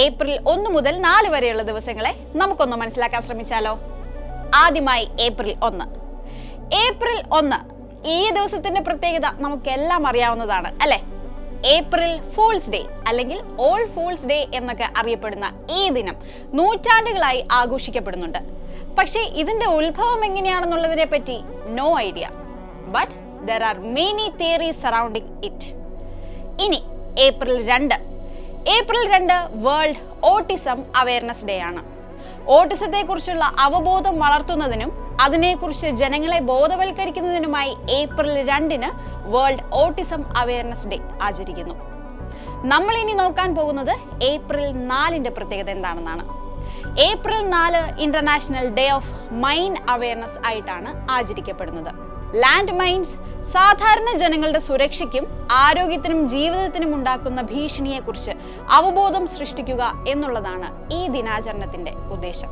April 1 മുതൽ 4 വരെയുള്ള ദിവസങ്ങളെ നമുക്കൊന്ന് മനസ്സിലാക്കാൻ ശ്രമിച്ചാലോ. ആദ്യമായി ഏപ്രിൽ 1. ഏപ്രിൽ 1 ഈ ദിവസത്തിന്റെ പ്രത്യേകത നമുക്കെല്ലാം അറിയാവുന്നതാണ് അല്ലെ. ഏപ്രിൽ ഫൂൾസ് ഡേ അല്ലെങ്കിൽ ഓൾ ഫൂൾസ് ഡേ എന്നൊക്കെ അറിയപ്പെടുന്ന ഈ ദിനം നൂറ്റാണ്ടുകളായി ആഘോഷിക്കപ്പെടുന്നുണ്ട്. പക്ഷേ ഇതിന്റെ ഉത്ഭവം എങ്ങനെയാണെന്നുള്ളതിനെ പറ്റി no idea. But there are many theories surrounding it. ഇനി April 2. April 2 world autism awareness day ആണ്. ഓട്ടിസത്തെ കുറിച്ചുള്ള അവബോധം വളർത്തുന്നതിനും അതിനെക്കുറിച്ച് ജനങ്ങളെ ബോധവൽക്കരിക്കുന്നതിനുമായി April 2 world autism awareness day ആചരിക്കുന്നു. നമ്മൾ ഇനി നോക്കാൻ പോകുന്നത് ഏപ്രിൽ 4 പ്രത്യേകത എന്താണെന്നാണ്. April 4 international day of mine awareness ആയിട്ടാണ് ആചരിക്കപ്പെടുന്നത്. ലാൻഡ് മൈൻസ് സാധാരണ ജനങ്ങളുടെ സുരക്ഷയ്ക്കും ആരോഗ്യത്തിനും ജീവിതത്തിനും ഉണ്ടാക്കുന്ന ഭീഷണിയെക്കുറിച്ച് അവബോധം സൃഷ്ടിക്കുക എന്നുള്ളതാണ് ഈ ദിനാചരണത്തിന്റെ ഉദ്ദേശം.